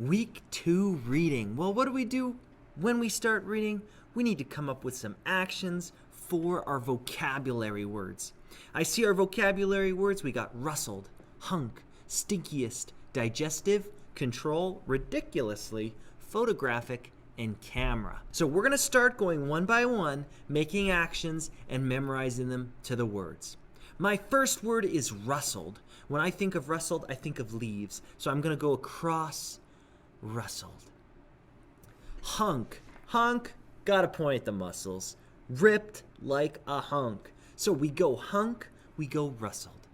Week 2 reading. Well, what do we do when we start reading? We need to come up with some actions for our vocabulary words. I see our vocabulary words. We got rustled, hunk, stinkiest, digestive, control, ridiculously, photographic, and camera. So we're going to start going one by one, making actions and memorizing them to the words. My first word is rustled. When I think of rustled, I think of leaves. So I'm going to go across rustled. Hunk. Hunk, gotta point at the muscles. Ripped like a hunk. So we go hunk, we go rustled.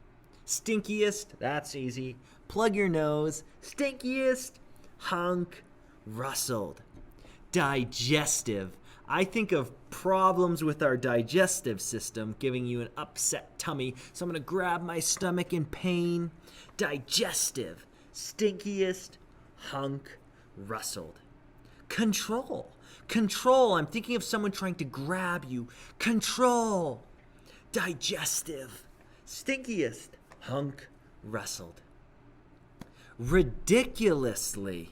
Stinkiest, that's easy. Plug your nose. Stinkiest, hunk, rustled. Digestive. I think of problems with our digestive system, giving you an upset tummy. So I'm going to grab my stomach in pain. Digestive. Stinkiest, hunk, rustled. Control. Control. I'm thinking of someone trying to grab you. Control. Digestive. Stinkiest, hunk, rustled. Ridiculously.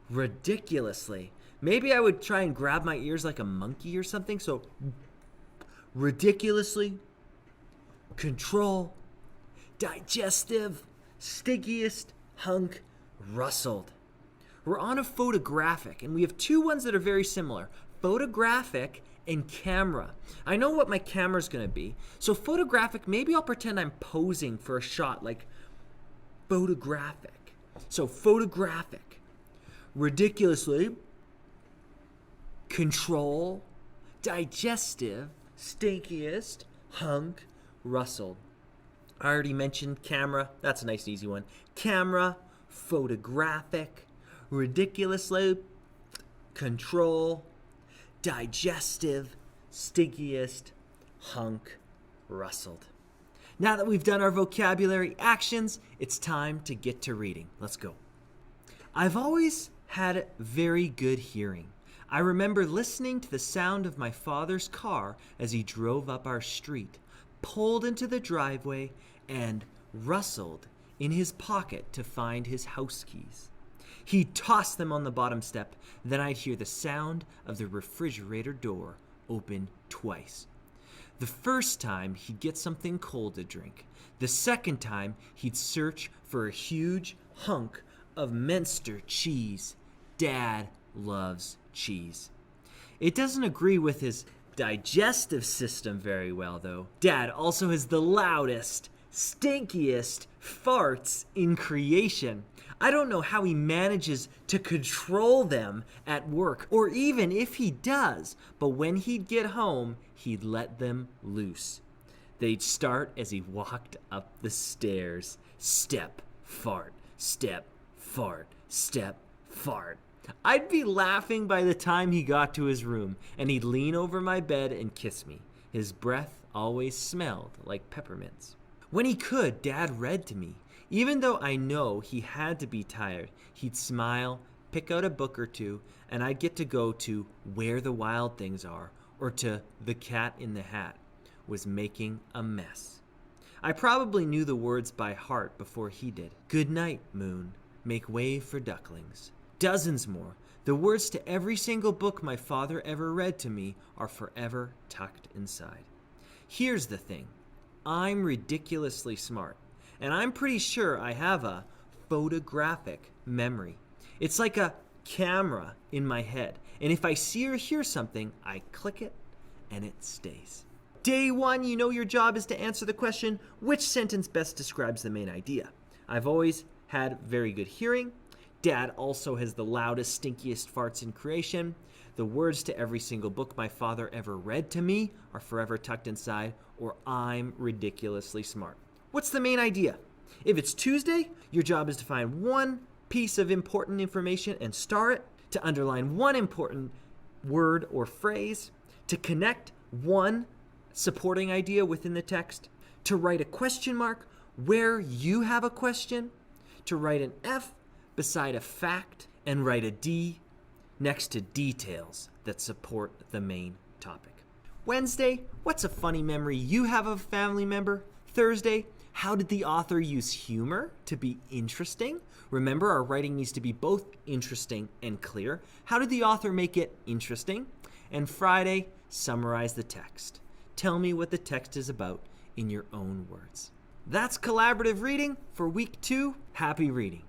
Ridiculously. Maybe I would try and grab my ears like a monkey or something. So, ridiculously, control, digestive, stinkiest, hunk, rustled. We're on a photographic, and we have two ones that are very similar. Photographic and camera. I know what my camera's going to be. So photographic, maybe I'll pretend I'm posing for a shot, like photographic. So photographic. Ridiculously, control, digestive, stinkiest, hunk, rustled. I already mentioned camera. That's a nice easy one. Camera, photographic, ridiculously, control, digestive, stinkiest, hunk, rustled. Now that we've done our vocabulary actions, it's time to get to reading. Let's go. I've always had very good hearing. I remember listening to the sound of my father's car as he drove up our street, pulled into the driveway, and rustled in his pocket to find his house keys. He'd toss them on the bottom step, then I'd hear the sound of the refrigerator door open twice. The first time, he'd get something cold to drink. The second time, he'd search for a huge hunk of Munster cheese. Dad loves cheese. It doesn't agree with his digestive system very well, though. Dad also has the loudest, stinkiest farts in creation. I don't know how he manages to control them at work, or even if he does, but when he'd get home, he'd let them loose. They'd start as he walked up the stairs. Step, fart, step, fart, step, fart. I'd be laughing by the time he got to his room, and he'd lean over my bed and kiss me. His breath always smelled like peppermints. When he could, Dad read to me. Even though I know he had to be tired, he'd smile, pick out a book or two, and I'd get to go to Where the Wild Things Are, or to The Cat in the Hat Was Making a Mess. I probably knew the words by heart before he did. Good night, moon. Make way for ducklings. Dozens more. The words to every single book my father ever read to me are forever tucked inside. Here's the thing. I'm ridiculously smart, and I'm pretty sure I have a photographic memory. It's like a camera in my head, and if I see or hear something, I click it, and it stays. Day 1, you know your job is to answer the question, which sentence best describes the main idea? I've always had very good hearing. Dad also has the loudest, stinkiest farts in creation. The words to every single book my father ever read to me are forever tucked inside, or I'm ridiculously smart. What's the main idea? If it's Tuesday, your job is to find one piece of important information and star it, to underline one important word or phrase, to connect one supporting idea within the text, to write a question mark where you have a question, to write an F beside a fact, and write a D next to details that support the main topic. Wednesday, what's a funny memory you have of a family member? Thursday, How did the author use humor to be interesting? Remember, our writing needs to be both interesting and clear. How did the author make it interesting? And Friday, summarize the text. Tell me what the text is about in your own words. That's collaborative reading for week 2. Happy reading.